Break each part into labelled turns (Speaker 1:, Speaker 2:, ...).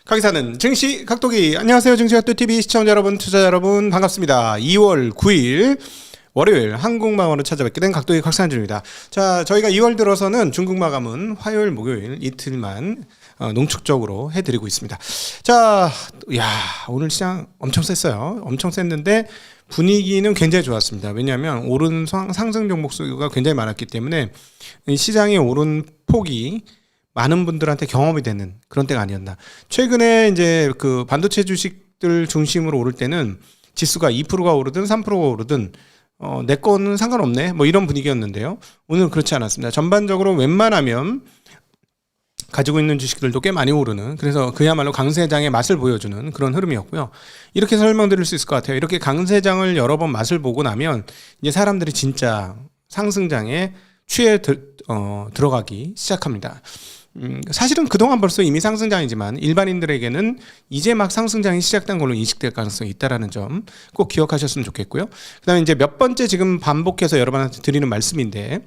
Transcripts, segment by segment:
Speaker 1: 거기사는 증시 각도기. 안녕하세요, 증시각도TV 시청자 여러분, 투자자 여러분, 반갑습니다. 2월 9일 월요일 한국마감으로 찾아뵙게 된 각도기 곽상준입니다. 자, 저희가 2월 들어서는 중국 마감은 화요일, 목요일 이틀만 농축적으로 해드리고 있습니다. 자, 오늘 시장 엄청 셌어요. 엄청 셌는데 분위기는 굉장히 좋았습니다. 왜냐하면 오른 상승 종목 수가 굉장히 많았기 때문에 시장의 오른 폭이 많은 분들한테 경험이 되는 그런 때가 아니었나. 최근에 이제 그 반도체 주식들 중심으로 오를 때는 지수가 2%가 오르든 3%가 오르든 내 거는 상관없네, 뭐 이런 분위기였는데요. 오늘은 그렇지 않았습니다. 전반적으로 웬만하면 가지고 있는 주식들도 꽤 많이 오르는, 그래서 그야말로 강세장의 맛을 보여주는 그런 흐름이었고요. 이렇게 설명드릴 수 있을 것 같아요. 이렇게 강세장을 여러 번 맛을 보고 나면 이제 사람들이 진짜 상승장에 들어가기 시작합니다. 사실은 그동안 벌써 이미 상승장이지만 일반인들에게는 이제 막 상승장이 시작된 걸로 인식될 가능성이 있다는 점 꼭 기억하셨으면 좋겠고요. 그 다음에 이제 몇 번째 지금 반복해서 여러분한테 드리는 말씀인데,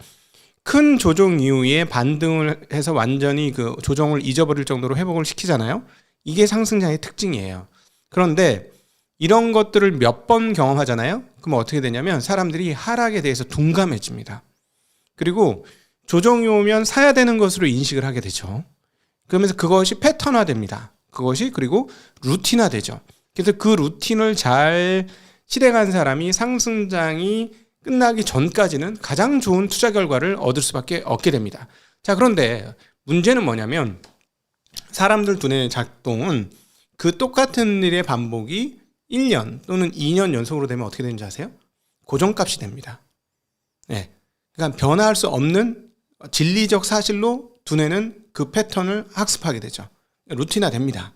Speaker 1: 큰 조정 이후에 반등을 해서 완전히 그 조정을 잊어버릴 정도로 회복을 시키잖아요. 이게 상승장의 특징이에요. 그런데 이런 것들을 몇 번 경험하잖아요. 그럼 어떻게 되냐면 사람들이 하락에 대해서 둔감해집니다. 그리고 조정이 오면 사야 되는 것으로 인식을 하게 되죠. 그러면서 그것이 패턴화됩니다. 그것이 그리고 루틴화되죠. 그래서 그 루틴을 잘 실행한 사람이 상승장이 끝나기 전까지는 가장 좋은 투자 결과를 얻을 수밖에 없게 됩니다. 자, 그런데 문제는 뭐냐면 사람들 두뇌의 작동은 그 똑같은 일의 반복이 1년 또는 2년 연속으로 되면 어떻게 되는지 아세요? 고정값이 됩니다. 네. 그러니까 변화할 수 없는 진리적 사실로 두뇌는 그 패턴을 학습하게 되죠. 루틴화 됩니다.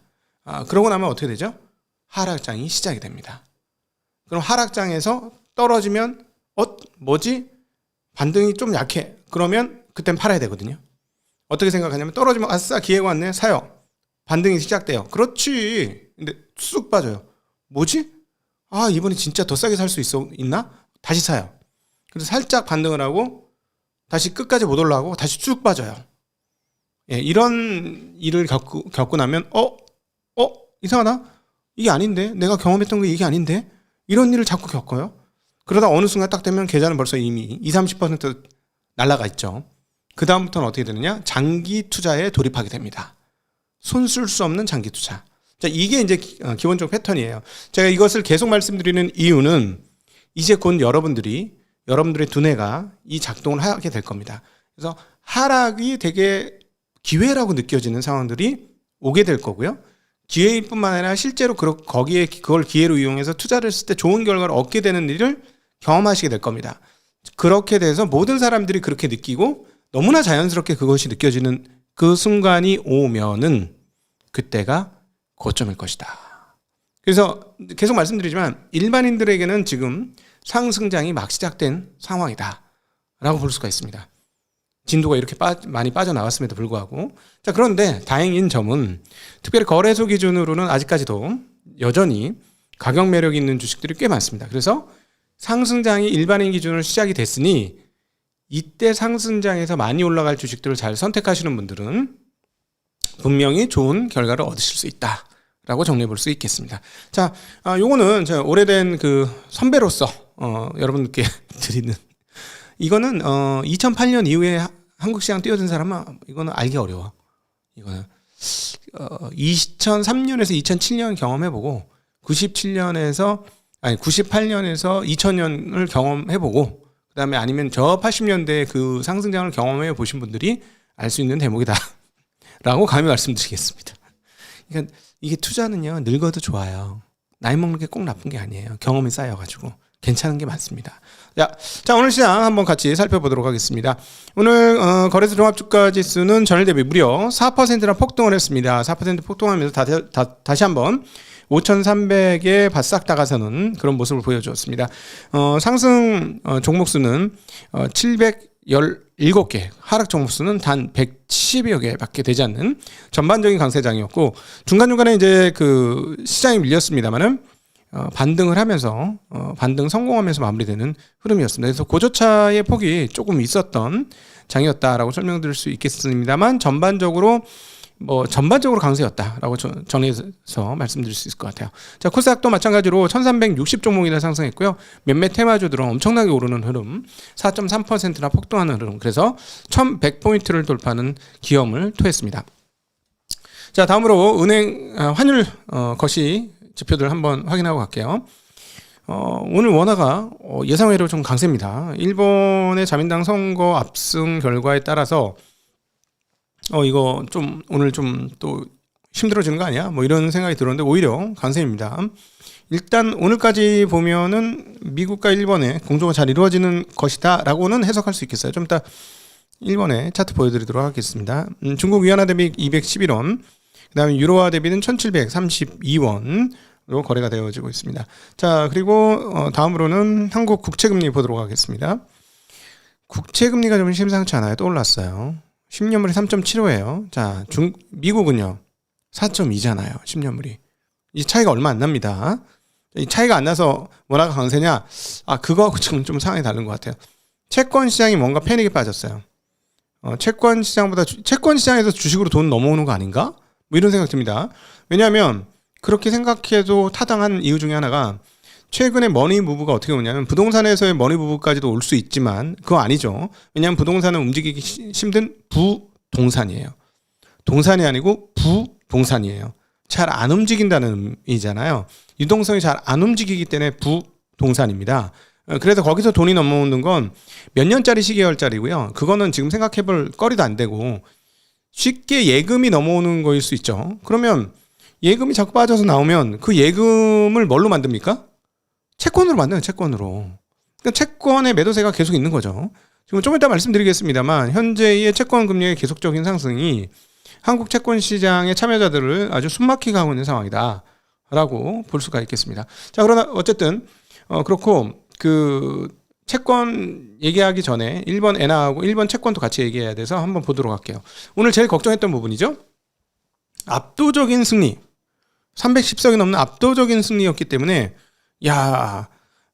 Speaker 1: 그러고 나면 어떻게 되죠? 하락장이 시작이 됩니다. 그럼 하락장에서 떨어지면 뭐지? 반등이 좀 약해. 그러면 그땐 팔아야 되거든요. 어떻게 생각하냐면 떨어지면 아싸, 기회가 왔네, 사요. 반등이 시작돼요. 그렇지. 근데 쑥 빠져요. 뭐지? 이번에 진짜 더 싸게 살 수 있나? 다시 사요. 그래서 살짝 반등을 하고 다시 끝까지 못 올라가고 다시 쭉 빠져요. 예, 이런 일을 겪고 나면 이상하다? 이게 아닌데? 내가 경험했던 게 이게 아닌데? 이런 일을 자꾸 겪어요. 그러다 어느 순간 딱 되면 계좌는 벌써 이미 20-30% 날아가 있죠. 그 다음부터는 어떻게 되느냐? 장기 투자에 돌입하게 됩니다. 손 쓸 수 없는 장기 투자. 자, 이게 이제 기본적 패턴이에요. 제가 이것을 계속 말씀드리는 이유는 이제 곧 여러분들의 두뇌가 이 작동을 하게 될 겁니다. 그래서 하락이 되게 기회라고 느껴지는 상황들이 오게 될 거고요. 기회일 뿐만 아니라 실제로 그걸 기회로 이용해서 투자를 했을 때 좋은 결과를 얻게 되는 일을 경험하시게 될 겁니다. 그렇게 돼서 모든 사람들이 그렇게 느끼고 너무나 자연스럽게 그것이 느껴지는 그 순간이 오면은 그때가 고점일 것이다. 그래서 계속 말씀드리지만 일반인들에게는 지금 상승장이 막 시작된 상황이다 라고 볼 수가 있습니다. 진도가 이렇게 많이 빠져나왔음에도 불구하고. 자, 그런데 다행인 점은 특별히 거래소 기준으로는 아직까지도 여전히 가격 매력이 있는 주식들이 꽤 많습니다. 그래서 상승장이 일반인 기준으로 시작이 됐으니 이때 상승장에서 많이 올라갈 주식들을 잘 선택하시는 분들은 분명히 좋은 결과를 얻으실 수 있다 라고 정리해 볼 수 있겠습니다. 자, 요거는 제가 오래된 그 선배로서 여러분들께 드리는, 이거는 2008년 이후에 한국 시장 뛰어든 사람은 이거는 알기 어려워. 이거는 2003년에서 2007년 경험해보고 98년에서 2000년을 경험해보고 그다음에 아니면 저 80년대 그 상승장을 경험해 보신 분들이 알 수 있는 대목이다 라고 감히 말씀드리겠습니다. 그러니까 이게 투자는요, 늙어도 좋아요. 나이 먹는 게 꼭 나쁜 게 아니에요. 경험이 쌓여가지고 괜찮은 게 많습니다. 자, 오늘 시장 한번 같이 살펴보도록 하겠습니다. 오늘 거래소 종합주가지수는 전일 대비 무려 4%나 폭등을 했습니다. 4% 폭등하면서 다시 한번 5,300에 바싹 다가서는 그런 모습을 보여주었습니다. 상승 종목수는 717개, 하락 종목수는 단 110여 개밖에 되지 않는 전반적인 강세장이었고, 중간중간에 이제 그 시장이 밀렸습니다만은 반등을 하면서 반등 성공하면서 마무리되는 흐름이었습니다. 그래서 고저차의 폭이 조금 있었던 장이었다라고 설명드릴 수 있겠습니다만, 전반적으로 뭐 전반적으로 강세였다라고 정리해서 말씀드릴 수 있을 것 같아요. 자, 코스닥도 마찬가지로 1360 종목이나 상승했고요. 몇몇 테마주들은 엄청나게 오르는 흐름, 4.3%나 폭등하는 흐름, 그래서 1100포인트를 돌파하는 기염을 토했습니다. 자, 다음으로 은행 환율 거시 지표들 한번 확인하고 갈게요. 오늘 원화가 예상외로 좀 강세입니다. 일본의 자민당 선거 압승 결과에 따라서 이거 좀 오늘 좀 또 힘들어지는 거 아니야? 뭐 이런 생각이 들었는데 오히려 강세입니다. 일단 오늘까지 보면은 미국과 일본의 공조가 잘 이루어지는 것이다 라고는 해석할 수 있겠어요. 좀 이따 일본의 차트 보여드리도록 하겠습니다. 중국 위안화 대비 211원, 그 다음에 유로화 대비는 1732원으로 거래가 되어지고 있습니다. 자, 그리고 다음으로는 한국 국채금리 보도록 하겠습니다. 국채금리가 좀 심상치 않아요. 또 올랐어요. 10년물이 3.75예요. 자, 미국은요 4.2잖아요. 10년물이. 이 차이가 얼마 안 납니다. 이 차이가 안 나서 원화가 강세냐? 그거하고 지금 좀 상황이 다른 것 같아요. 채권 시장이 뭔가 패닉에 빠졌어요. 채권 시장에서 주식으로 돈 넘어오는 거 아닌가? 뭐 이런 생각 듭니다. 왜냐하면 그렇게 생각해도 타당한 이유 중에 하나가 최근에 머니 무브가 어떻게 오냐면 부동산에서의 머니 무브까지도 올 수 있지만 그거 아니죠. 왜냐하면 부동산은 움직이기 힘든 부동산이에요. 동산이 아니고 부동산이에요. 잘 안 움직인다는 의미잖아요. 유동성이 잘 안 움직이기 때문에 부동산입니다. 그래서 거기서 돈이 넘어오는 건 몇 년짜리 시계열짜리고요. 그거는 지금 생각해볼 거리도 안 되고 쉽게 예금이 넘어오는 거일 수 있죠. 그러면 예금이 자꾸 빠져서 나오면 그 예금을 뭘로 만듭니까? 채권으로 만드는 채권으로. 그러니까 채권의 매도세가 계속 있는 거죠. 지금 좀 이따 말씀드리겠습니다만 현재의 채권 금리의 계속적인 상승이 한국 채권 시장의 참여자들을 아주 숨막히게 하고 있는 상황이다 라고 볼 수가 있겠습니다. 자, 그러나 어쨌든 그렇고 그 채권 얘기하기 전에 일본 엔화하고 일본 채권도 같이 얘기해야 돼서 한번 보도록 할게요. 오늘 제일 걱정했던 부분이죠. 압도적인 승리, 310석이 넘는 압도적인 승리였기 때문에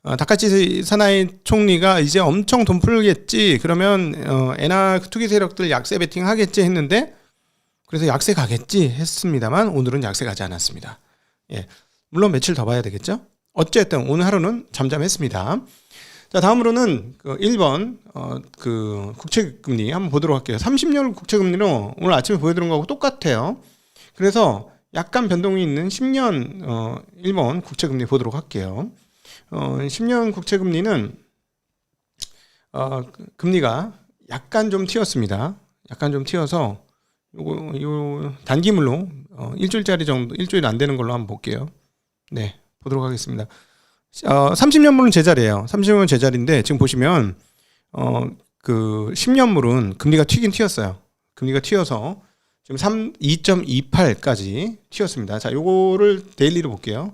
Speaker 1: 다카치 사나이 총리가 이제 엄청 돈 풀겠지, 그러면 엔화 투기 세력들 약세 베팅 하겠지 했는데, 그래서 약세 가겠지 했습니다만 오늘은 약세 가지 않았습니다. 예, 물론 며칠 더 봐야 되겠죠. 어쨌든 오늘 하루는 잠잠했습니다. 자, 다음으로는 그 1번 그 국채금리 한번 보도록 할게요. 30년 국채금리는 오늘 아침에 보여드린 거하고 똑같아요. 그래서 약간 변동이 있는 10년 일본 국채금리 보도록 할게요. 10년 국채금리는 금리가 약간 좀 튀었습니다. 약간 좀 튀어서 요 단기물로 일주일짜리 정도, 일주일 안 되는 걸로 한번 볼게요. 네, 보도록 하겠습니다. 30년물은 제자리예요. 30년물은 제자리인데 지금 보시면 그 10년물은 금리가 튀긴 튀었어요. 금리가 튀어서 지금 2.28까지 튀었습니다. 자, 요거를 데일리로 볼게요.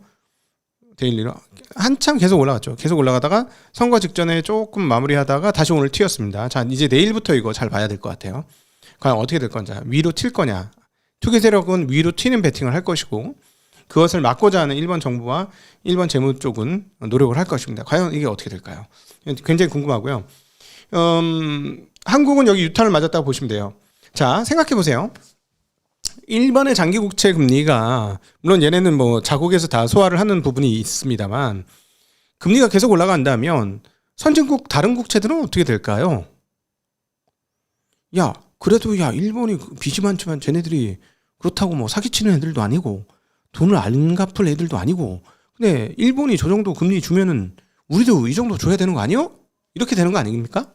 Speaker 1: 데일리로 한참 계속 올라갔죠. 계속 올라가다가 선거 직전에 조금 마무리하다가 다시 오늘 튀었습니다. 자, 이제 내일부터 이거 잘 봐야 될 것 같아요. 과연 어떻게 될 건지, 위로 튈 거냐. 투기 세력은 위로 튀는 베팅을 할 것이고 그것을 막고자 하는 일본 정부와 일본 재무 쪽은 노력을 할 것입니다. 과연 이게 어떻게 될까요? 굉장히 궁금하고요. 한국은 여기 유탄을 맞았다고 보시면 돼요. 자, 생각해 보세요. 일본의 장기 국채 금리가, 물론 얘네는 뭐 자국에서 다 소화를 하는 부분이 있습니다만, 금리가 계속 올라간다면 선진국 다른 국채들은 어떻게 될까요? 그래도 일본이 빚이 많지만 쟤네들이 그렇다고 뭐 사기치는 애들도 아니고 돈을 안 갚을 애들도 아니고, 근데 일본이 저 정도 금리 주면은 우리도 이 정도 줘야 되는 거 아니요? 이렇게 되는 거 아닙니까?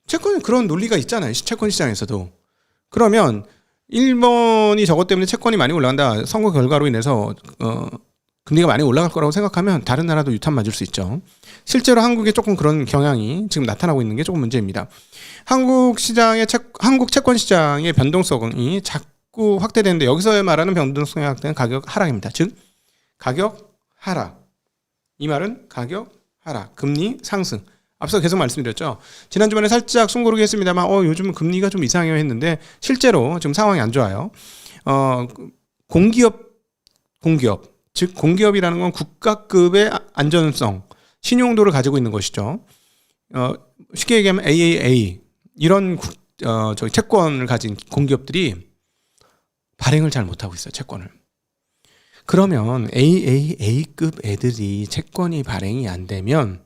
Speaker 1: 채권, 그런 논리가 있잖아요. 채권 시장에서도. 그러면 일본이 저것 때문에 채권이 많이 올라간다, 선거 결과로 인해서 금리가 많이 올라갈 거라고 생각하면 다른 나라도 유탄 맞을 수 있죠. 실제로 한국에 조금 그런 경향이 지금 나타나고 있는 게 조금 문제입니다. 한국 채권 시장의 변동성이 자꾸 확대되는데, 여기서 말하는 변동성의 확대는 가격 하락입니다. 즉 가격 하락, 이 말은 가격 하락, 금리 상승. 앞서 계속 말씀드렸죠. 지난주말에 살짝 숨고르기 했습니다만 요즘은 금리가 좀 이상해요 했는데 실제로 지금 상황이 안 좋아요. 공기업, 즉 공기업이라는 건 국가급의 안전성, 신용도를 가지고 있는 것이죠. 쉽게 얘기하면 AAA 이런 채권을 가진 공기업들이 발행을 잘 못하고 있어요, 채권을. 그러면 AAA급 애들이 채권이 발행이 안 되면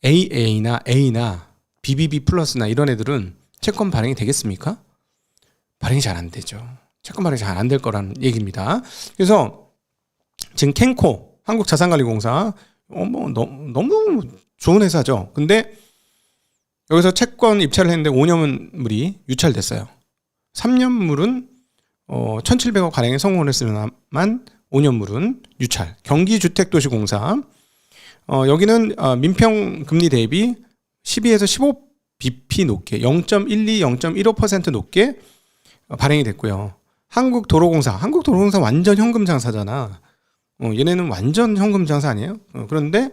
Speaker 1: AA나 A나 BBB 플러스나 이런 애들은 채권 발행이 되겠습니까? 발행이 잘 안 되죠. 채권 발행이 잘 안 될 거라는 얘기입니다. 그래서 지금 캔코 한국자산관리공사 너무 좋은 회사죠. 근데 여기서 채권 입찰을 했는데 5년물이 유찰됐어요. 3년물은 1,700억 발행에 성공을 했으면 5년물은 유찰. 경기주택도시공사 여기는 민평 금리 대비 12에서 15bp 높게 0.12, 0.15% 높게 발행이 됐고요. 한국도로공사 완전 현금 장사잖아. 얘네는 완전 현금 장사 아니에요? 그런데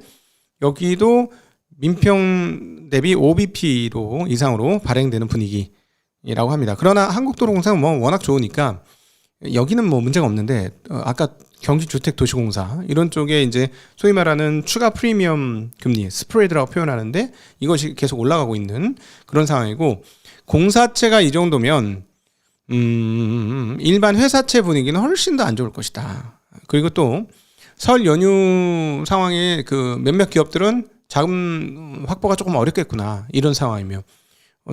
Speaker 1: 여기도 민평 대비 5bp로 이상으로 발행되는 분위기라고 합니다. 그러나 한국도로공사는 뭐 워낙 좋으니까 여기는 뭐 문제가 없는데 아까 경기주택도시공사 이런 쪽에 이제 소위 말하는 추가 프리미엄 금리 스프레드라고 표현하는데 이것이 계속 올라가고 있는 그런 상황이고 공사채가 이 정도면 일반 회사채 분위기는 훨씬 더 안 좋을 것이다. 그리고 또 설 연휴 상황에 그 몇몇 기업들은 자금 확보가 조금 어렵겠구나 이런 상황이며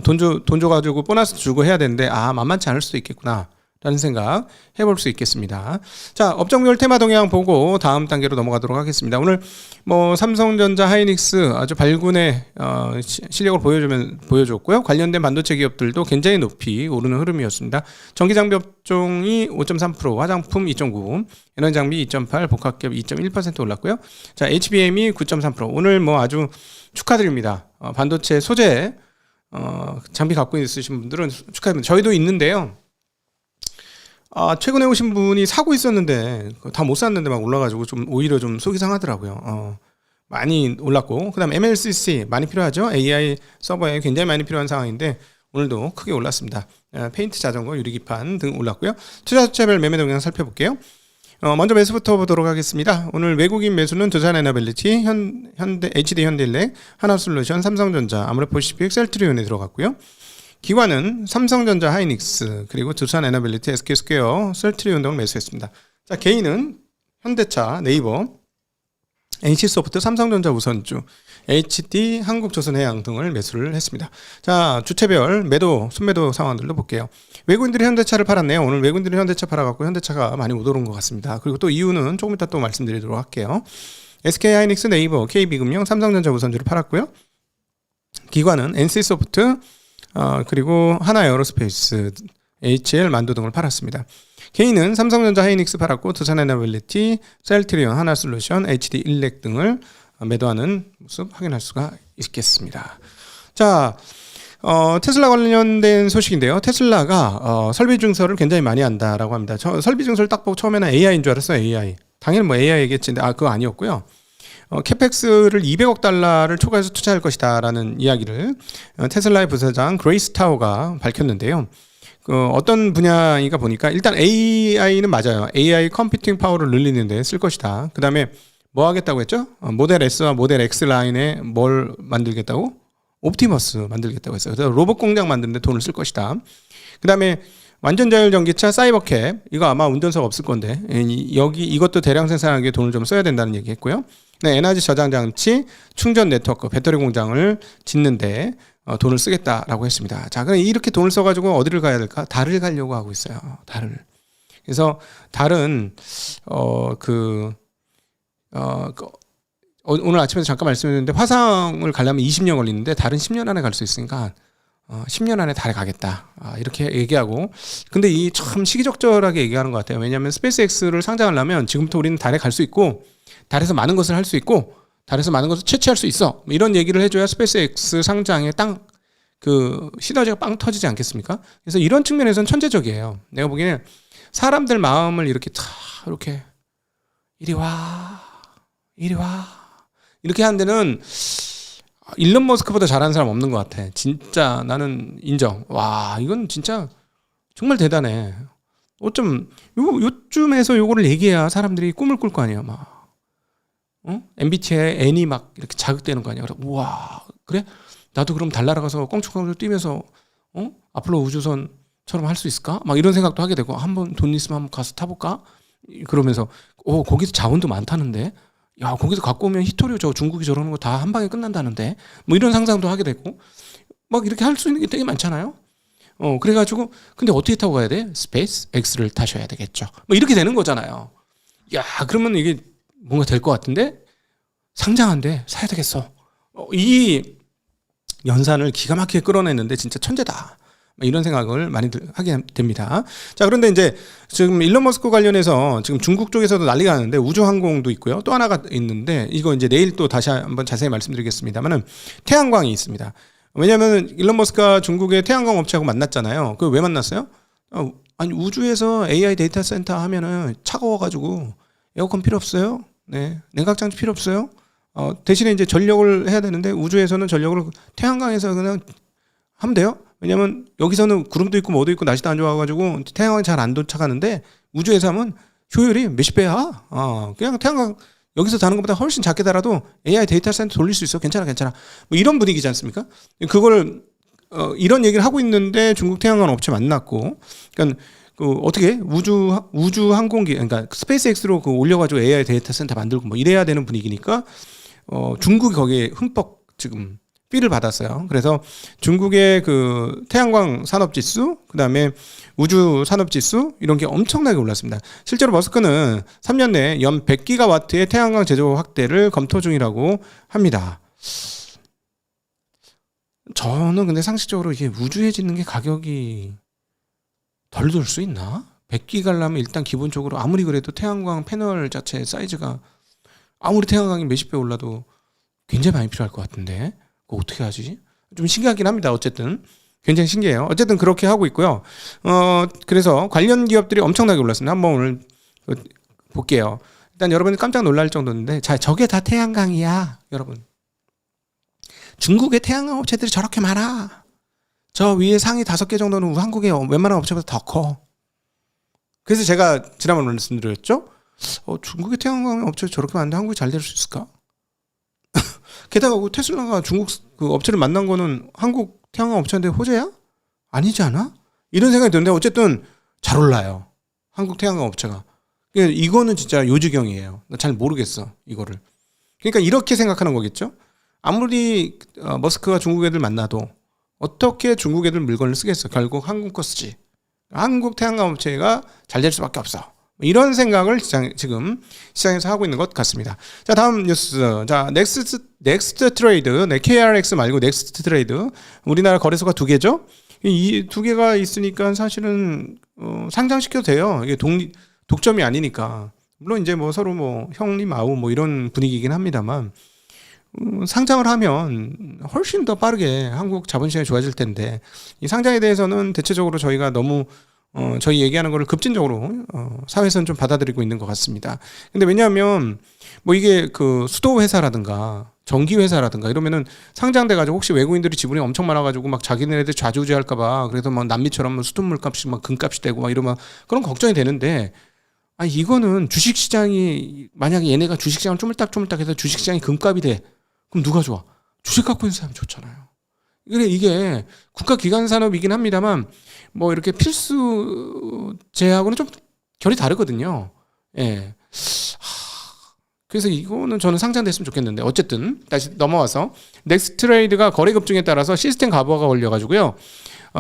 Speaker 1: 돈 줘가지고 보너스 주고 해야 되는데 만만치 않을 수도 있겠구나 라는 생각 해볼 수 있겠습니다. 자, 업종별 테마 동향 보고 다음 단계로 넘어가도록 하겠습니다. 오늘 뭐 삼성전자, 하이닉스 아주 발군의 실력을 보여줬고요. 관련된 반도체 기업들도 굉장히 높이 오르는 흐름이었습니다. 전기장비 업종이 5.3%, 화장품 2.9%, 에너지장비 2.8%, 복합기업 2.1% 올랐고요. 자, HBM이 9.3%. 오늘 뭐 아주 축하드립니다. 반도체 소재 장비 갖고 있으신 분들은 축하드립니다. 저희도 있는데요. 최근에 오신 분이 사고 있었는데 다 못 샀는데 막 올라가지고 좀 오히려 좀 속이 상하더라고요. 많이 올랐고 그다음 MLCC 많이 필요하죠. AI 서버에 굉장히 많이 필요한 상황인데 오늘도 크게 올랐습니다. 페인트 자전거, 유리기판 등 올랐고요. 투자처별 매매 동향 살펴볼게요. 먼저 매수부터 보도록 하겠습니다. 오늘 외국인 매수는 두산에너빌리티, 현대 HD 현대일렉, 하나솔루션, 삼성전자, 아모레퍼시픽, 셀트리온에 들어갔고요. 기관은 삼성전자, 하이닉스, 그리고 두산에너빌리티, SK스퀘어, 셀트리온 등을 매수했습니다. 자, 개인은 현대차, 네이버, NC소프트, 삼성전자 우선주, HD, 한국조선해양 등을 매수를 했습니다. 자, 주체별 매도, 순매도 상황들도 볼게요. 외국인들이 현대차를 팔았네요. 오늘 외국인들이 현대차 팔아갖고 현대차가 많이 못 오른 것 같습니다. 그리고 또 이유는 조금 이따 또 말씀드리도록 할게요. SK하이닉스, 네이버, KB금융, 삼성전자 우선주를 팔았고요. 기관은 NC소프트, 그리고 하나에어로스페이스, HL 만두 등을 팔았습니다. 개인은 삼성전자, 하이닉스 팔았고 두산에너빌리티, 셀트리온, 하나솔루션, HD 일렉 등을 매도하는 모습 확인할 수가 있겠습니다. 자, 테슬라 관련된 소식인데요. 테슬라가 설비 증설을 굉장히 많이 한다라고 합니다. 설비 증설 딱 보고 처음에는 AI인 줄 알았어요. AI. 당연히 뭐 AI겠지. 그거 아니었고요. 캐펙스를 200억 달러를 초과해서 투자할 것이다라는 이야기를 테슬라의 부사장 그레이스 타워가 밝혔는데요. 어떤 분야인가 보니까 일단 AI는 맞아요. AI 컴퓨팅 파워를 늘리는 데 쓸 것이다. 그 다음에 뭐 하겠다고 했죠? 모델 S와 모델 X 라인에 뭘 만들겠다고? 옵티머스 만들겠다고 했어요. 그래서 로봇 공장 만드는 데 돈을 쓸 것이다. 그 다음에 완전 자율 전기차 사이버캡, 이거 아마 운전석 없을 건데 이것도 대량 생산하기 위해 돈을 좀 써야 된다는 얘기 했고요. 네, 에너지 저장 장치, 충전 네트워크, 배터리 공장을 짓는데 돈을 쓰겠다라고 했습니다. 자, 그럼 이렇게 돈을 써가지고 어디를 가야 될까? 달을 가려고 하고 있어요. 달을. 그래서 달은 오늘 아침에도 잠깐 말씀드렸는데 화성을 가려면 20년 걸리는데 달은 10년 안에 갈 수 있으니까 10년 안에 달에 가겠다. 이렇게 얘기하고. 근데 이 참 시기적절하게 얘기하는 것 같아요. 왜냐하면 스페이스X를 상장하려면 지금부터 우리는 달에 갈 수 있고 달에서 많은 것을 할 수 있고 달에서 많은 것을 채취할 수 있어. 이런 얘기를 해줘야 스페이스X 상장에 시너지가 빵 터지지 않겠습니까? 그래서 이런 측면에서는 천재적이에요. 내가 보기에는 사람들 마음을 이렇게 이렇게 이리 와 이렇게 하는 데는 일론 머스크보다 잘하는 사람 없는 것 같아. 진짜 나는 인정. 와, 이건 진짜 정말 대단해. 어쩜 요쯤에서 요거를 얘기해야 사람들이 꿈을 꿀 거 아니야. 막 MBTI N이 막 이렇게 자극되는 거 아니야. 그래, 우와, 그래? 나도 그럼 달 날아가서 껑충껑충 뛰면서 앞으로 우주선 할 수 있을까? 막 이런 생각도 하게 되고 한번 돈 있으면 한번 가서 타볼까? 그러면서 거기서 자원도 많다는데 야 거기서 갖고 오면 히토류 저 중국이 저러는 거 다 한 방에 끝난다는데 뭐 이런 상상도 하게 되고 막 이렇게 할 수 있는 게 되게 많잖아요. 그래가지고 근데 어떻게 타고 가야 돼? 스페이스 X를 타셔야 되겠죠. 뭐 이렇게 되는 거잖아요. 야 그러면 이게 뭔가 될 것 같은데 상장한데 사야 되겠어. 이 연산을 기가 막히게 끌어냈는데 진짜 천재다. 이런 생각을 많이 하게 됩니다. 자, 그런데 이제 지금 일론 머스크 관련해서 지금 중국 쪽에서도 난리가 나는데 우주항공도 있고요. 또 하나가 있는데 이거 이제 내일 또 다시 한번 자세히 말씀드리겠습니다만은 태양광이 있습니다. 왜냐하면 일론 머스크가 중국의 태양광 업체하고 만났잖아요. 그 왜 만났어요? 아니 우주에서 AI 데이터 센터 하면은 차가워가지고 에어컨 필요 없어요. 네, 냉각장치 필요 없어요. 대신에 이제 전력을 해야 되는데 우주에서는 전력을 태양광에서 그냥 하면 돼요. 왜냐면 여기서는 구름도 있고 뭐도 있고 날씨도 안 좋아가지고 태양광이 잘 안 도착하는데 우주에서 하면 효율이 몇십 배야. 그냥 태양광 여기서 다는 것보다 훨씬 작게 달아도 AI 데이터 센터 돌릴 수 있어. 괜찮아. 뭐 이런 분위기지 않습니까? 그걸 이런 얘기를 하고 있는데 중국 태양광 업체 만났고, 그러니까 어떻게 우주 항공기 그러니까 스페이스X로 올려가지고 AI 데이터 센터 만들고 뭐 이래야 되는 분위기니까 중국이 거기에 흠뻑 지금 삐를 받았어요. 그래서 중국의 그 태양광 산업 지수, 그다음에 우주 산업 지수 이런 게 엄청나게 올랐습니다. 실제로 머스크는 3년 내에 연 100기가와트의 태양광 제조 확대를 검토 중이라고 합니다. 저는 근데 상식적으로 이게 우주에 짓는 게 가격이 덜 들 수 있나? 100기가라면 일단 기본적으로 아무리 그래도 태양광 패널 자체 사이즈가 아무리 태양광이 몇십 배 올라도 굉장히 많이 필요할 것 같은데 그거 어떻게 하지? 좀 신기하긴 합니다. 어쨌든 굉장히 신기해요. 어쨌든 그렇게 하고 있고요. 그래서 관련 기업들이 엄청나게 올랐습니다. 한번 오늘 볼게요. 일단 여러분이 깜짝 놀랄 정도인데 자 저게 다 태양광이야. 여러분 중국의 태양광 업체들이 저렇게 많아. 저 위에 상위 5개 정도는 한국의 웬만한 업체보다 더 커. 그래서 제가 지난번에 말씀드렸죠. 중국의 태양광 업체 저렇게 많은데 한국이 잘 될 수 있을까? 게다가 테슬라가 중국 그 업체를 만난 거는 한국 태양광 업체인데 호재야? 아니지 않아? 이런 생각이 드는데 어쨌든 잘 올라요. 한국 태양광 업체가. 이거는 진짜 요지경이에요. 나 잘 모르겠어 이거를. 그러니까 이렇게 생각하는 거겠죠. 아무리 머스크가 중국 애들 만나도 어떻게 중국 애들 물건을 쓰겠어. 결국 한국 거 쓰지. 한국 태양광 업체가 잘 될 수밖에 없어. 이런 생각을 지금 시장에서 하고 있는 것 같습니다. 자, 다음 뉴스. 자, 넥스트 트레이드, KRX 말고 넥스트 트레이드. 우리나라 거래소가 2개죠. 이 2개가 있으니까 사실은 상장시켜도 돼요. 이게 독점이 아니니까. 물론 이제 뭐 서로 뭐 형님 아우 뭐 이런 분위기이긴 합니다만 상장을 하면 훨씬 더 빠르게 한국 자본시장이 좋아질 텐데 이 상장에 대해서는 대체적으로 저희가 너무 저희 얘기하는 거를 급진적으로 사회에서는 좀 받아들이고 있는 것 같습니다. 근데 왜냐하면 뭐 이게 그 수도 회사라든가 전기 회사라든가 이러면은 상장돼 가지고 혹시 외국인들이 지분이 엄청 많아 가지고 막 자기네들 좌지우지할까 봐 그래서 막 남미처럼 수돗물 값이 막 금값이 되고 막 이러면 그런 걱정이 되는데 이거는 주식시장이 만약에 얘네가 주식시장을 쪼물딱쪼물딱 해서 주식시장이 금값이 돼. 그럼 누가 좋아? 주식 갖고 있는 사람 좋잖아요. 그래 이게 국가기관 산업이긴 합니다만 뭐 이렇게 필수제하고는 좀 결이 다르거든요. 예. 그래서 이거는 저는 상장됐으면 좋겠는데 어쨌든 다시 넘어와서 넥스트레이드가 거래 급증에 따라서 시스템 가부화가 걸려가지고요.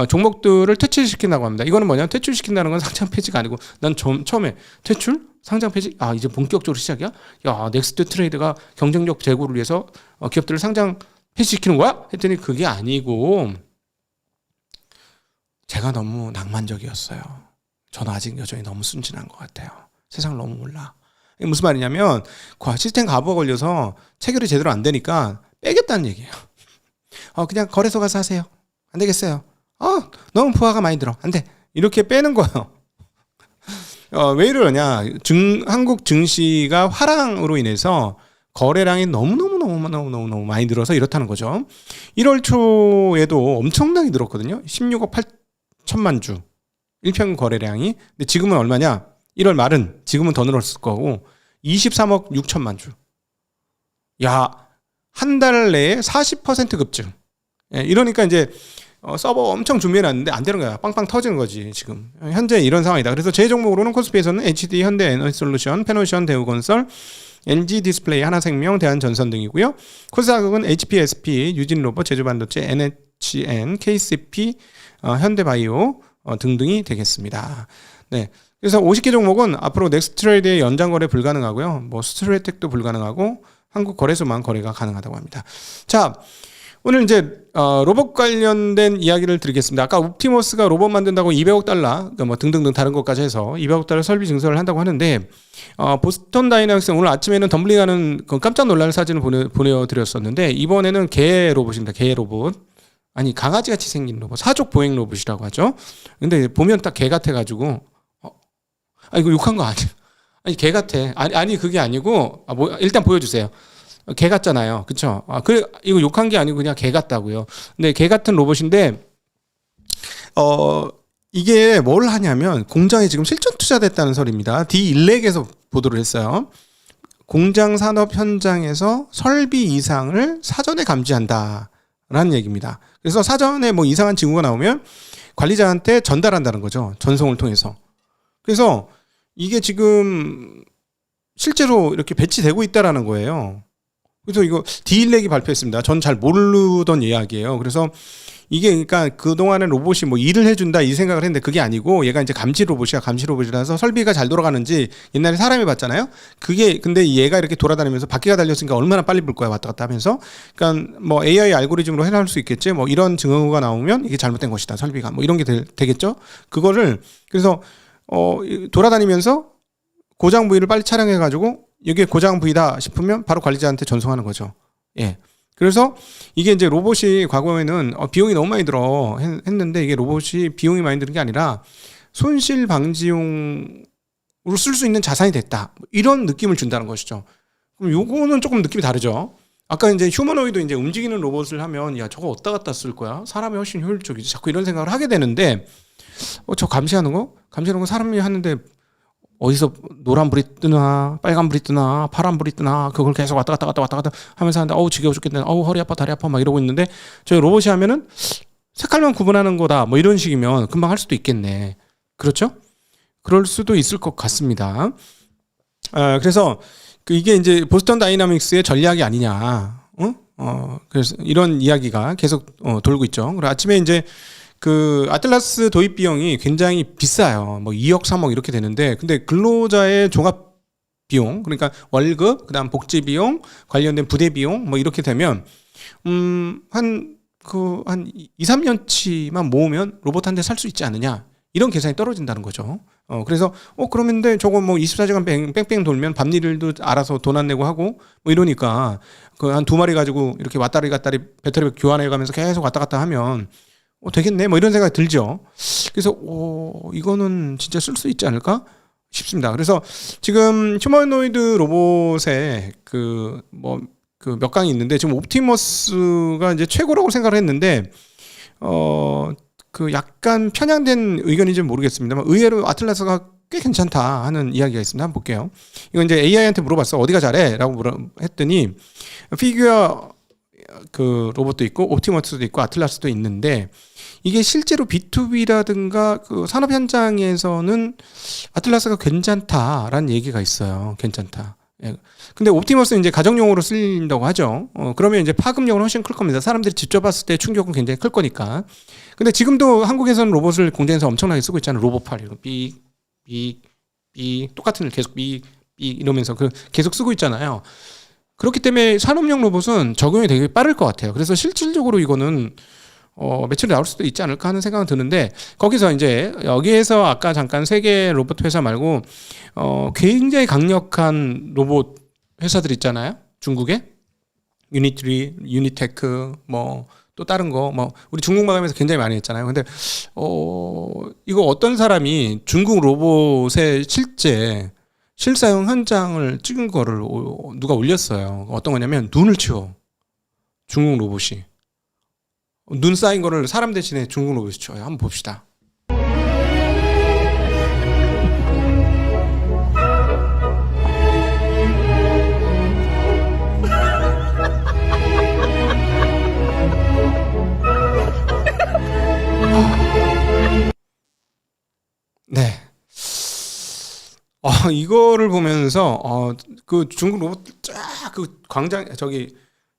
Speaker 1: 종목들을 퇴출시킨다고 합니다. 이거는 뭐냐? 퇴출시킨다는 건 상장 폐지가 아니고 난 처음에 퇴출? 상장 폐지? 이제 본격적으로 시작이야? 야, 넥스트 트레이드가 경쟁력 제고를 위해서 기업들을 상장 폐지시키는 거야? 했더니 그게 아니고 제가 너무 낭만적이었어요. 저는 아직 여전히 너무 순진한 것 같아요. 세상을 너무 몰라. 이게 무슨 말이냐면 시스템 가부가 걸려서 체결이 제대로 안 되니까 빼겠다는 얘기예요. 그냥 거래소 가서 하세요. 안 되겠어요. 너무 부하가 많이 들어. 안 돼. 이렇게 빼는 거예요. 왜 이러냐? 한국 증시가 화랑으로 인해서 거래량이 너무 많이 늘어서 이렇다는 거죠. 1월 초에도 엄청나게 늘었거든요. 16억 8천만 주. 일평 거래량이. 근데 지금은 얼마냐? 1월 말은 지금은 더 늘었을 거고 23억 6천만 주. 야, 한 달 내에 40% 급증. 이러니까 이제 서버 엄청 준비해놨는데 안 되는 거야. 빵빵 터지는 거지 지금. 현재 이런 상황이다. 그래서 제 종목으로는 코스피에서는 HD, 현대 에너지솔루션, 페노션, 대우건설, NG 디스플레이, 하나생명, 대한전선 등이고요. 코스닥은 HPSP, 유진로봇, 제주반도체, NHN, KCP, 현대바이오 등등이 되겠습니다. 네. 그래서 50개 종목은 앞으로 넥스트트레이드의 연장거래 불가능하고요. 뭐 스트레이텍도 불가능하고 한국거래소만 거래가 가능하다고 합니다. 자, 오늘 이제 로봇 관련된 이야기를 드리겠습니다. 아까 옵티머스가 로봇 만든다고 200억 달러, 뭐 등등등 다른 것까지 해서 200억 달러 설비 증설을 한다고 하는데 보스턴 다이나믹스 오늘 아침에는 덤블링하는 깜짝 놀랄 사진을 보내드렸었는데 이번에는 개 로봇입니다. 개 로봇. 아니 강아지같이 생긴 로봇, 사족 보행 로봇이라고 하죠. 근데 보면 딱 개 같아가지고 이거 욕한 거 아니야? 아니 개 같아. 아니 그게 아니고 뭐 일단 보여주세요. 개 같잖아요. 그쵸? 이거 욕한 게 아니고 그냥 개 같다고요. 근데 개 같은 로봇인데, 이게 뭘 하냐면, 공장에 지금 실전 투자됐다는 소리입니다. D1렉에서 보도를 했어요. 공장 산업 현장에서 설비 이상을 사전에 감지한다. 라는 얘기입니다. 그래서 사전에 뭐 이상한 징후가 나오면 관리자한테 전달한다는 거죠. 전송을 통해서. 그래서 이게 지금 실제로 이렇게 배치되고 있다라는 거예요. 그래서 이거 D1렉이 발표했습니다. 전 잘 모르던 이야기예요. 그래서 이게 그러니까 그동안에 로봇이 뭐 일을 해준다 이 생각을 했는데 그게 아니고 얘가 이제 감시 로봇이라서 설비가 잘 돌아가는지 옛날에 사람이 봤잖아요. 그게 근데 얘가 이렇게 돌아다니면서 바퀴가 달렸으니까 얼마나 빨리 불 거야 왔다 갔다 하면서 그러니까 뭐 AI 알고리즘으로 해나갈 수 있겠지. 뭐 이런 증거가 나오면 이게 잘못된 것이다 설비가 뭐 이런 게 되겠죠. 그거를 그래서 돌아다니면서 고장 부위를 빨리 촬영해가지고 이게 고장 부위다 싶으면 바로 관리자한테 전송하는 거죠. 예. 그래서 이게 이제 로봇이 과거에는 비용이 너무 많이 들어 했는데 이게 로봇이 비용이 많이 드는 게 아니라 손실 방지용으로 쓸 수 있는 자산이 됐다. 이런 느낌을 준다는 것이죠. 그럼 요거는 조금 느낌이 다르죠. 아까 이제 휴머노이드 이제 움직이는 로봇을 하면 야 저거 어디다 갖다 쓸 거야? 사람이 훨씬 효율적이지. 자꾸 이런 생각을 하게 되는데 저 감시하는 거 사람이 하는데 어디서 노란불이 뜨나 빨간불이 뜨나 파란불이 뜨나 그걸 계속 왔다 갔다 하면서 하는데 지겨워 죽겠네. 허리 아파 다리 아파 막 이러고 있는데 저희 로봇이 하면은 색깔만 구분하는 거다 뭐 이런 식이면 금방 할 수도 있겠네. 그렇죠? 그럴 수도 있을 것 같습니다. 그래서 이게 이제 보스턴 다이나믹스의 전략이 아니냐. 그래서 이런 이야기가 계속 돌고 있죠. 그리고 아침에 이제 그 아틀라스 도입 비용이 굉장히 비싸요. 뭐 2억, 3억 이렇게 되는데 근데 근로자의 종합 비용, 그러니까 월급, 그다음 복지 비용, 관련된 부대 비용 뭐 이렇게 되면 한 2, 3년치만 모으면 로봇 한 대 살 수 있지 않느냐. 이런 계산이 떨어진다는 거죠. 그래서 그러면 저거 뭐 24시간 뺑뺑 돌면 밤일도 알아서 돈 안 내고 하고 뭐 이러니까 그 한 2마리 가지고 이렇게 왔다리 갔다리 배터리 교환해 가면서 계속 왔다 갔다 하면 되겠네 뭐 이런 생각이 들죠. 그래서 이거는 진짜 쓸 수 있지 않을까 싶습니다. 그래서 지금 휴머노이드 로봇에 몇 강이 있는데 지금 옵티머스가 이제 최고라고 생각을 했는데 약간 편향된 의견인지 모르겠습니다만 의외로 아틀라스가 꽤 괜찮다 하는 이야기가 있습니다. 한번 볼게요. 이건 이제 AI한테 물어봤어. 어디가 잘해?라고 했더니 피규어 그 로봇도 있고 옵티머스도 있고 아틀라스도 있는데 이게 실제로 B2B라든가 그 산업 현장에서는 아틀라스가 괜찮다라는 얘기가 있어요. 괜찮다. 예. 근데 옵티머스는 이제 가정용으로 쓰인다고 하죠. 그러면 이제 파급력은 훨씬 클 겁니다. 사람들이 직접 봤을 때 충격은 굉장히 클 거니까. 근데 지금도 한국에서는 로봇을 공장에서 엄청나게 쓰고 있잖아요. 로봇팔 이거 삑 똑같은 일 계속 삑 이러면서 계속 쓰고 있잖아요. 그렇기 때문에 산업용 로봇은 적용이 되게 빠를 것 같아요. 그래서 실질적으로 이거는 매출이 나올 수도 있지 않을까 하는 생각은 드는데 거기서 이제 여기에서 아까 잠깐 세계 로봇 회사 말고 굉장히 강력한 로봇 회사들 있잖아요. 중국에 유니트리, 유니테크 뭐 또 다른 거 뭐 우리 중국 마감에서 굉장히 많이 했잖아요. 근데 이거 어떤 사람이 중국 로봇의 실사용 현장을 찍은 거를 누가 올렸어요. 어떤 거냐면 눈을 치워. 중국 로봇이. 눈 쌓인 거를 사람 대신에 중국 로봇이 치워요. 한번 봅시다. 네. 이거를 보면서 그 중국 로봇 쫙 그 광장 저기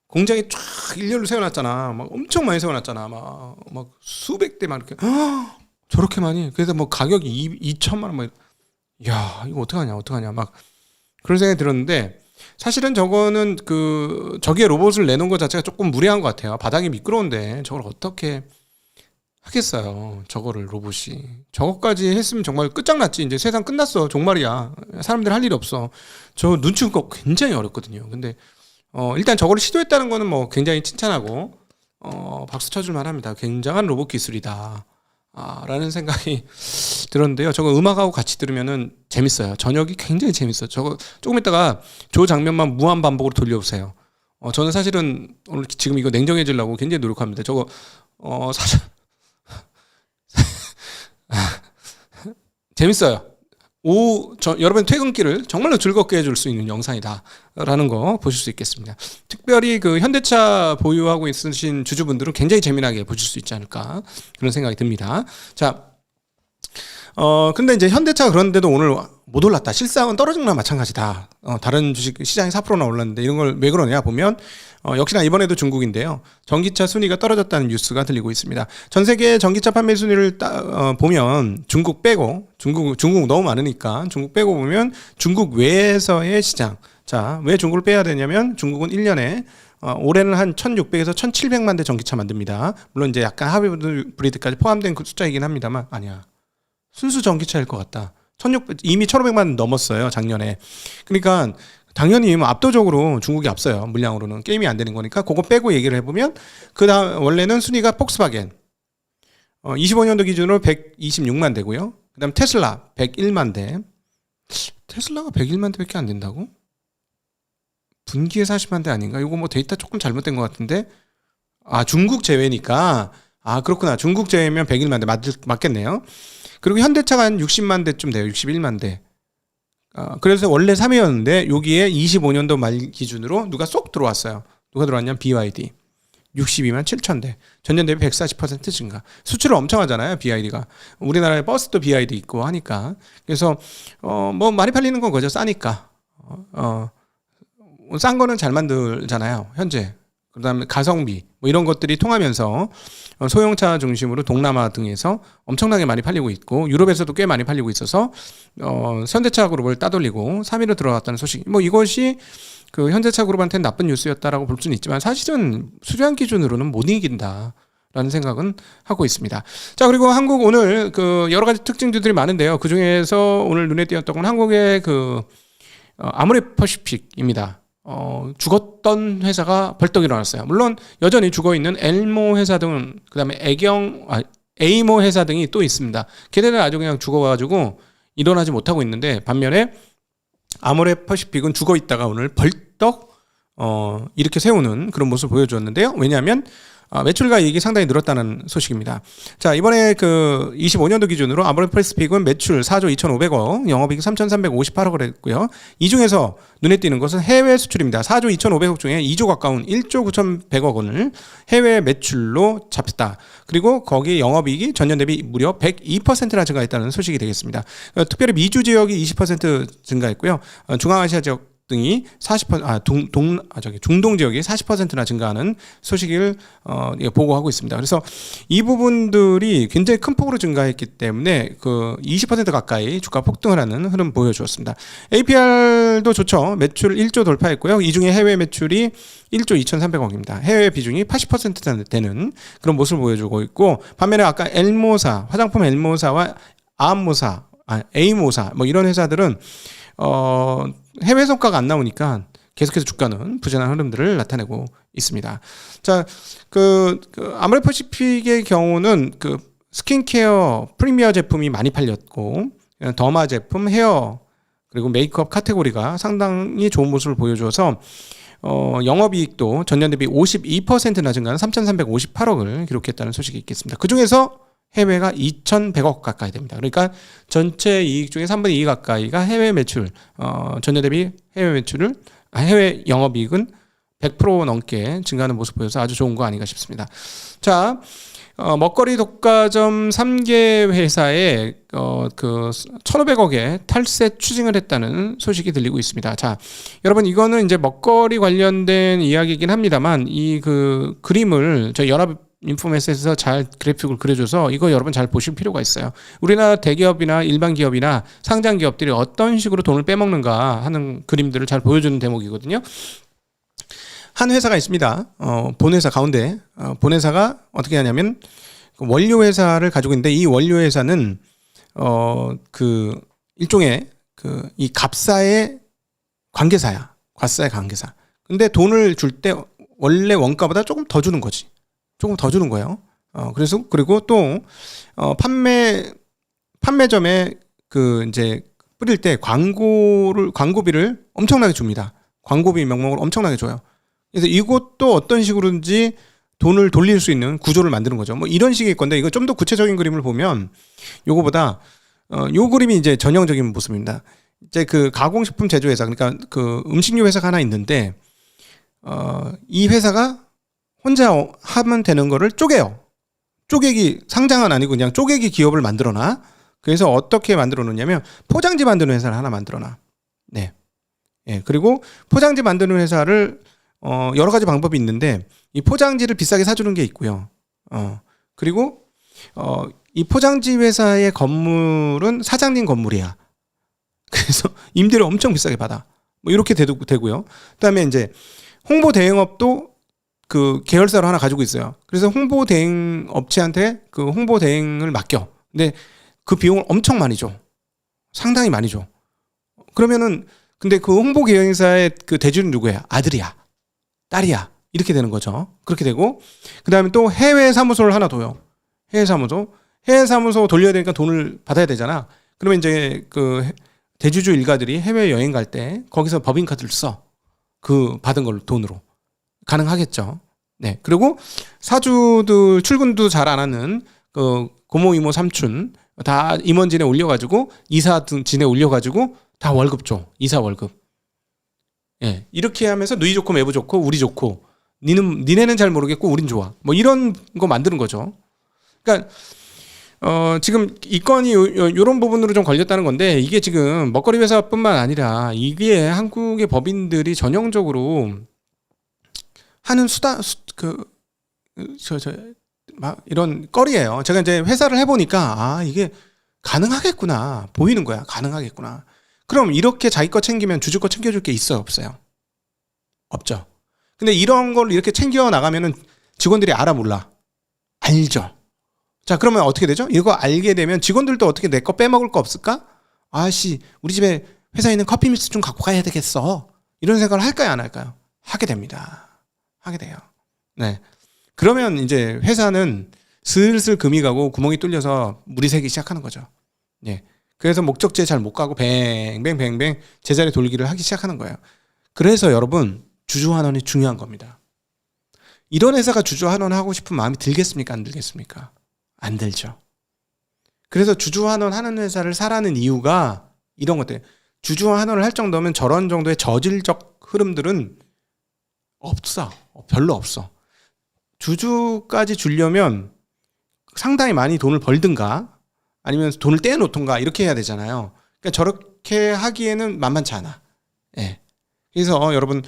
Speaker 1: 공장에 쫙 일렬로 세워놨잖아. 막 엄청 많이 세워놨잖아. 막 수백 대 막 이렇게 저렇게 많이. 그래서 뭐 가격이 2천만 원 막. 야 이거 어떡하냐 막 그런 생각이 들었는데 사실은 저거는 그 저기에 로봇을 내놓은 것 자체가 조금 무리한 것 같아요. 바닥이 미끄러운데 저걸 어떻게 하겠어요. 저거를 로봇이 저거까지 했으면 정말 끝장났지. 이제 세상 끝났어. 종말이야. 사람들 할 일이 없어. 저 눈치 거 굉장히 어렵거든요. 근데 일단 저거를 시도했다는 거는 뭐 굉장히 칭찬하고 박수 쳐줄 만합니다. 굉장한 로봇 기술이다. 라는 생각이 들었는데요. 저거 음악하고 같이 들으면은 재밌어요. 저녁이 굉장히 재밌어요. 저거 조금 있다가 저 장면만 무한 반복으로 돌려보세요. 저는 사실은 오늘 지금 이거 냉정해지려고 굉장히 노력합니다. 저거 사실 재밌어요. 여러분 퇴근길을 정말로 즐겁게 해줄 수 있는 영상이다라는 거 보실 수 있겠습니다. 특별히 그 현대차 보유하고 있으신 주주분들은 굉장히 재미나게 보실 수 있지 않을까 그런 생각이 듭니다. 자, 근데 이제 현대차가 그런데도 오늘 못 올랐다. 실상은 떨어진 거나 마찬가지다. 다른 주식 시장이 4%나 올랐는데 이런 걸 왜 그러냐 보면 역시나 이번에도 중국인데요. 전기차 순위가 떨어졌다는 뉴스가 들리고 있습니다. 전 세계 전기차 판매 순위를 보면 중국 빼고 중국 너무 많으니까 중국 빼고 보면 중국 외에서의 시장. 자, 왜 중국을 빼야 되냐면 중국은 1년에 올해는 한 1,600에서 1,700만 대 전기차 만듭니다. 물론 이제 약간 하이브리드까지 포함된 그 숫자이긴 합니다만 아니야. 순수 전기차일 것 같다. 이미 1,500만 넘었어요, 작년에. 그러니까 당연히 뭐 압도적으로 중국이 앞서요. 물량으로는 게임이 안 되는 거니까 그거 빼고 얘기를 해보면 그다음 원래는 순위가 폭스바겐 25년도 기준으로 126만 대고요. 그다음 테슬라 101만 대. 테슬라가 101만 대밖에 안 된다고? 분기에 40만 대 아닌가? 이거 뭐 데이터 조금 잘못된 것 같은데. 중국 제외니까. 그렇구나. 중국 제외면 101만 대 맞겠네요. 그리고 현대차가 한 60만 대쯤 돼요. 61만 대. 그래서 원래 3위였는데 여기에 25년도 말 기준으로 누가 쏙 들어왔어요. 누가 들어왔냐면 BYD. 62만 7천 대. 전년 대비 140% 증가. 수출을 엄청 하잖아요. BYD가. 우리나라에 버스도 BYD 있고 하니까. 그래서 뭐 많이 팔리는 건 거죠. 싸니까. 싼 거는 잘 만들잖아요. 현재. 그다음에 가성비 뭐 이런 것들이 통하면서 소형차 중심으로 동남아 등에서 엄청나게 많이 팔리고 있고 유럽에서도 꽤 많이 팔리고 있어서 현대차 그룹을 따돌리고 3위로 들어갔다는 소식. 뭐 이것이 그 현대차 그룹한테는 나쁜 뉴스였다라고 볼 수는 있지만 사실은 수량 기준으로는 못 이긴다. 라는 생각은 하고 있습니다. 자, 그리고 한국 오늘 그 여러 가지 특징들이 많은데요. 그 중에서 오늘 눈에 띄었던 건 한국의 그 아모레퍼시픽입니다. 죽었던 회사가 벌떡 일어났어요. 물론 여전히 죽어있는 엘모 회사 등 그다음에 에이모 회사 등이 또 있습니다. 걔네는 아주 그냥 죽어가지고 일어나지 못하고 있는데 반면에 아모레퍼시픽은 죽어있다가 오늘 벌떡 이렇게 세우는 그런 모습을 보여주었는데요. 왜냐하면 매출과 이익이 상당히 늘었다는 소식입니다. 자, 이번에 그 25년도 기준으로 아모레퍼시픽은 매출 4조 2,500억, 영업이익 3,358억을 했고요. 이 중에서 눈에 띄는 것은 해외 수출입니다. 4조 2,500억 중에 2조 가까운 1조 9,100억 원을 해외 매출로 잡혔다. 그리고 거기 영업이익이 전년 대비 무려 102%나 증가했다는 소식이 되겠습니다. 특별히 미주 지역이 20% 증가했고요. 중앙아시아 지역 등이 40% 중동 지역이 40%나 증가하는 소식을 보고하고 있습니다. 그래서 이 부분들이 굉장히 큰 폭으로 증가했기 때문에 그 20% 가까이 주가 폭등을 하는 흐름 보여주었습니다. APR도 좋죠. 매출 1조 돌파했고요. 이 중에 해외 매출이 1조 2,300억입니다. 해외 비중이 80% 되는 그런 모습을 보여주고 있고 반면에 아까 엘모사, 화장품 엘모사와 A모사 뭐 이런 회사들은 해외 성과가 안 나오니까 계속해서 주가는 부진한 흐름들을 나타내고 있습니다. 자, 아모레퍼시픽의 경우는 그 스킨케어 프리미어 제품이 많이 팔렸고 더마 제품, 헤어 그리고 메이크업 카테고리가 상당히 좋은 모습을 보여줘서 영업이익도 전년 대비 52%나 증가한 3,358억을 기록했다는 소식이 있겠습니다. 그 중에서 해외가 2,100억 가까이 됩니다. 그러니까 전체 이익 중에 3분의 2 가까이가 해외 매출, 전년 대비 해외 영업이익은 100% 넘게 증가하는 모습 보여서 아주 좋은 거 아닌가 싶습니다. 자, 먹거리 독과점 3개 회사에 그 1,500억의 탈세 추징을 했다는 소식이 들리고 있습니다. 자, 여러분 이거는 이제 먹거리 관련된 이야기이긴 합니다만 이 그 그림을 저희 연합 인포메스에서 잘 그래픽을 그려줘서 이거 여러분 잘 보실 필요가 있어요. 우리나라 대기업이나 일반 기업이나 상장 기업들이 어떤 식으로 돈을 빼먹는가 하는 그림들을 잘 보여주는 대목이거든요. 한 회사가 있습니다. 본회사 가운데 본회사가 어떻게 하냐면 원료 회사를 가지고 있는데 이 원료 회사는 그 일종의 그 이 갑사의 관계사야. 갑사의 관계사. 근데 돈을 줄 때 원래 원가보다 조금 더 주는 거지. 조금 더 주는 거예요. 그래서 그리고 또 판매점에 그 이제 뿌릴 때 광고비를 엄청나게 줍니다. 광고비 명목을 엄청나게 줘요. 그래서 이것도 어떤 식으로든지 돈을 돌릴 수 있는 구조를 만드는 거죠. 뭐 이런 식일 건데 이거 좀 더 구체적인 그림을 보면 요거보다 요 그림이 이제 전형적인 모습입니다. 이제 그 가공식품 제조회사 그러니까 그 음식료 회사가 하나 있는데 이 회사가 혼자 하면 되는 거를 쪼개요. 쪼개기 상장은 아니고 그냥 쪼개기 기업을 만들어놔. 그래서 어떻게 만들어 놓냐면 포장지 만드는 회사를 하나 만들어놔. 네. 예. 그리고 포장지 만드는 회사를 여러 가지 방법이 있는데 이 포장지를 비싸게 사주는 게 있고요. 그리고 이 포장지 회사의 건물은 사장님 건물이야. 그래서 임대료 엄청 비싸게 받아. 뭐 이렇게 되고요. 그다음에 이제 홍보 대행업도 그 계열사로 하나 가지고 있어요. 그래서 홍보 대행 업체한테 그 홍보 대행을 맡겨. 근데 그 비용을 엄청 많이 줘. 상당히 많이 줘. 그러면은 근데 그 홍보 계열사의 그 대주는 누구야? 아들이야. 딸이야. 이렇게 되는 거죠. 그렇게 되고 그다음에 또 해외 사무소를 하나 둬요. 해외 사무소 돌려야 되니까 돈을 받아야 되잖아. 그러면 이제 그 대주주 일가들이 해외 여행 갈 때 거기서 법인카드를 써. 그 받은 걸로 돈으로. 가능하겠죠. 네. 그리고 사주들 출근도 잘 안 하는 그 고모, 이모, 삼촌 다 임원진에 올려가지고 이사 진에 올려가지고 다 월급 줘. 이사 월급. 예. 이렇게 하면서 누이 좋고 매부 좋고 우리 좋고 니네는 잘 모르겠고 우린 좋아. 뭐 이런 거 만드는 거죠. 그러니까 지금 이 건이 요런 부분으로 좀 걸렸다는 건데 이게 지금 먹거리 회사뿐만 아니라 이게 한국의 법인들이 전형적으로 하는 이런 거리예요. 제가 이제 회사를 해보니까 이게 가능하겠구나 보이는 거야. 가능하겠구나. 그럼 이렇게 자기 거 챙기면 주주 거 챙겨줄 게 있어요, 없어요? 없죠. 근데 이런 걸 이렇게 챙겨 나가면은 직원들이 알아 몰라? 알죠. 자, 그러면 어떻게 되죠? 이거 알게 되면 직원들도 어떻게 내 거 빼먹을 거 없을까? 아씨, 우리 집에 회사에 있는 커피 믹스 좀 갖고 가야 되겠어. 이런 생각을 할까요, 안 할까요? 하게 됩니다. 하게 돼요. 네. 그러면 이제 회사는 슬슬 금이 가고 구멍이 뚫려서 물이 새기 시작하는 거죠. 예. 그래서 목적지에 잘 못 가고 뱅뱅뱅뱅 제자리 돌기를 하기 시작하는 거예요. 그래서 여러분 주주환원이 중요한 겁니다. 이런 회사가 주주환원 하고 싶은 마음이 들겠습니까? 안 들겠습니까? 안 들죠. 그래서 주주환원 하는 회사를 사라는 이유가 이런 것들. 주주환원을 할 정도면 저런 정도의 저질적 흐름들은 없어. 별로 없어. 주주까지 주려면 상당히 많이 돈을 벌든가 아니면 돈을 떼놓던가 이렇게 해야 되잖아요. 그러니까 저렇게 하기에는 만만치 않아. 예. 그래서 여러분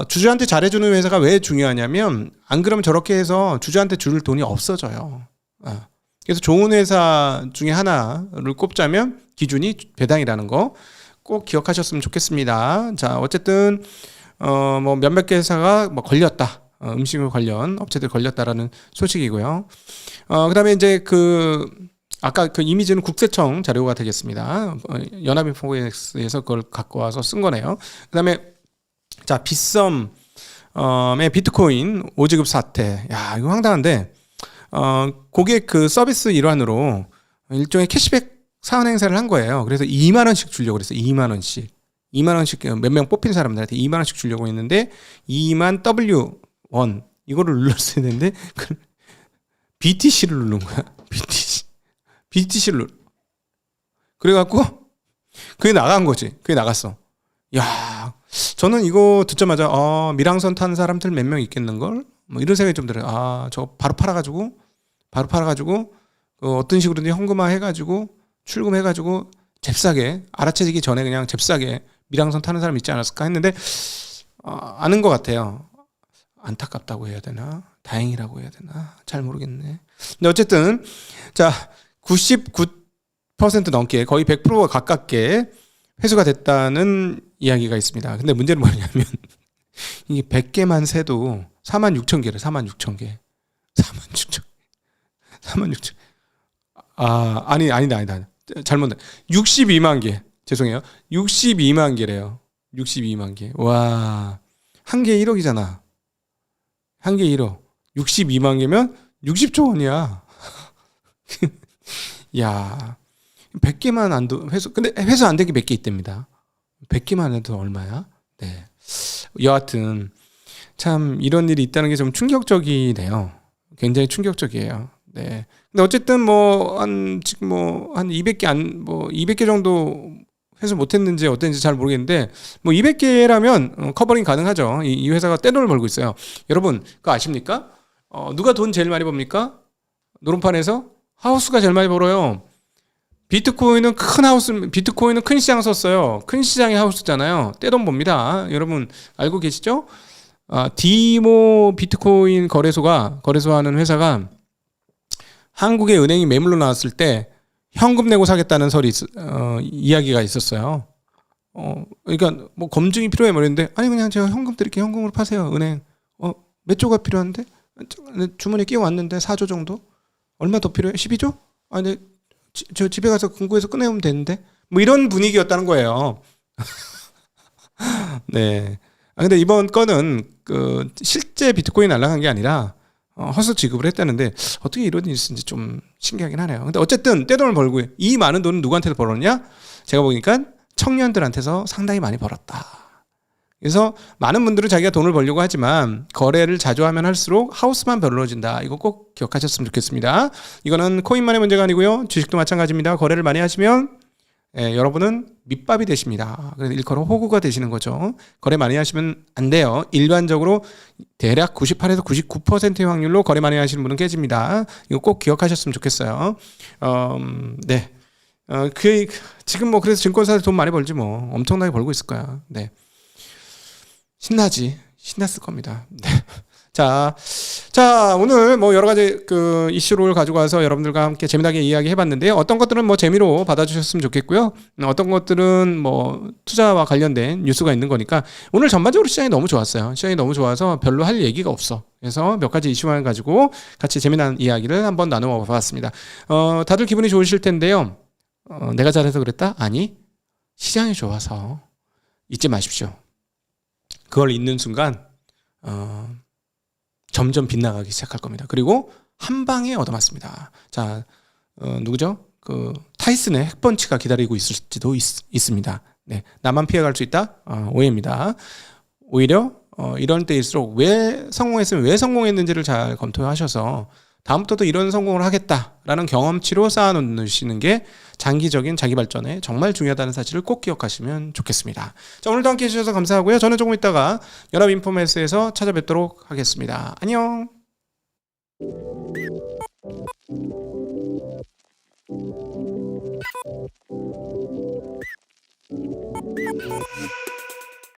Speaker 1: 주주한테 잘해주는 회사가 왜 중요하냐면 안 그러면 저렇게 해서 주주한테 줄 돈이 없어져요. 그래서 좋은 회사 중에 하나를 꼽자면 기준이 배당이라는 거 꼭 기억하셨으면 좋겠습니다. 자, 어쨌든 뭐 몇몇 개 회사가 뭐 걸렸다. 음식물 관련 업체들 걸렸다라는 소식이고요. 그다음에 이제 아까 그 이미지는 국세청 자료가 되겠습니다. 연합인포에서 그걸 갖고 와서 쓴 거네요. 그다음에 자, 빗썸의 비트코인 5지급 사태. 야, 이거 황당한데 고객 그 서비스 일환으로 일종의 캐시백 사은 행사를 한 거예요. 그래서 2만 원씩 주려고 그랬어요. 2만 원씩 몇 명 뽑힌 사람들한테 2만 원씩 주려고 했는데 2만 W1 이거를 눌렀어야 되는데 BTC를 누른 거야. BTC를 눌러. 그래갖고 그게 나간 거지. 그게 나갔어. 야, 저는 이거 듣자마자 밀항선 탄 사람들 몇 명 있겠는걸? 뭐 이런 생각이 좀 들어요. 아, 저 바로 팔아가지고 어떤 식으로든 현금화 해가지고 출금해가지고 잽싸게 알아채기 전에 그냥 잽싸게 밀항선 타는 사람 있지 않았을까 했는데 아는 것 같아요. 안타깝다고 해야 되나? 다행이라고 해야 되나? 잘 모르겠네. 근데 어쨌든 자 99% 넘게 거의 100%가 가깝게 회수가 됐다는 이야기가 있습니다. 근데 문제는 뭐냐면 이게 100개만 세도 46,000개래. 46,000개. 46,000. 아니다. 잘못. 62만 개. 죄송해요. 62만 개래요. 62만 개. 와. 한 개 1억이잖아. 한 개 1억. 62만 개면 60조 원이야. 야. 100개만 안 도 회수. 근데 회수 안 되게 몇 개 있답니다. 100개만 해도 얼마야? 네. 여하튼 참 이런 일이 있다는 게 좀 충격적이네요. 굉장히 충격적이에요. 네. 근데 어쨌든 지금 한 200개 200개 정도 회수 못했는지 어땠는지 잘 모르겠는데 200개라면 커버링 가능하죠. 이 회사가 떼돈을 벌고 있어요. 여러분 그거 아십니까? 누가 돈 제일 많이 법니까? 노름판에서 하우스가 제일 많이 벌어요. 비트코인은 큰 시장 썼어요. 큰 시장의 하우스잖아요. 떼돈 봅니다. 여러분 알고 계시죠? 디모 비트코인 거래소하는 회사가 한국의 은행이 매물로 나왔을 때 현금 내고 사겠다는 이야기가 있었어요. 그러니까 검증이 필요해 버렸는데 아니 그냥 제가 현금 드릴게요. 현금으로 파세요. 은행. 몇 조가 필요한데? 주머니에 끼워 왔는데 4조 정도? 얼마 더 필요해? 12조? 아니 저 집에 가서 금고에서 꺼내오면 되는데 이런 분위기였다는 거예요. 네. 근데 이번 건은 실제 비트코인 날라간 게 아니라 허수 지급을 했다는데 어떻게 이런 일이 있는지 좀 신기하긴 하네요. 근데 어쨌든 떼돈을 벌고 이 많은 돈은 누구한테서 벌었냐? 제가 보니까 청년들한테서 상당히 많이 벌었다. 그래서 많은 분들은 자기가 돈을 벌려고 하지만 거래를 자주 하면 할수록 하우스만 별로진다. 이거 꼭 기억하셨으면 좋겠습니다. 이거는 코인만의 문제가 아니고요. 주식도 마찬가지입니다. 거래를 많이 하시면 여러분은 밑밥이 되십니다. 그래서 일컬어 호구가 되시는 거죠. 거래 많이 하시면 안 돼요. 일반적으로 대략 98에서 99%의 확률로 거래 많이 하시는 분은 깨집니다. 이거 꼭 기억하셨으면 좋겠어요. 네. 지금 그래서 증권사들 돈 많이 벌지 엄청나게 벌고 있을 거야. 네. 신났을 겁니다. 네. 자, 오늘 여러 가지 이슈를 가지고 와서 여러분들과 함께 재미나게 이야기 해봤는데요. 어떤 것들은 재미로 받아주셨으면 좋겠고요. 어떤 것들은 투자와 관련된 뉴스가 있는 거니까 오늘 전반적으로 시장이 너무 좋았어요. 시장이 너무 좋아서 별로 할 얘기가 없어. 그래서 몇 가지 이슈만 가지고 같이 재미난 이야기를 한번 나누어 봤습니다. 다들 기분이 좋으실 텐데요. 내가 잘해서 그랬다? 아니, 시장이 좋아서 잊지 마십시오. 그걸 잊는 순간 점점 빗나가기 시작할 겁니다. 그리고 한 방에 얻어맞습니다. 자, 누구죠? 타이슨의 핵펀치가 기다리고 있을지도 있습니다. 네, 나만 피해갈 수 있다? 오해입니다. 오히려 이런 때일수록 왜 성공했는지를 잘 검토하셔서 다음부터도 이런 성공을 하겠다라는 경험치로 쌓아놓으시는 게 장기적인 자기 발전에 정말 중요하다는 사실을 꼭 기억하시면 좋겠습니다. 자, 오늘도 함께 해주셔서 감사하고요. 저는 조금 이따가 연합인포메스에서 찾아뵙도록 하겠습니다. 안녕.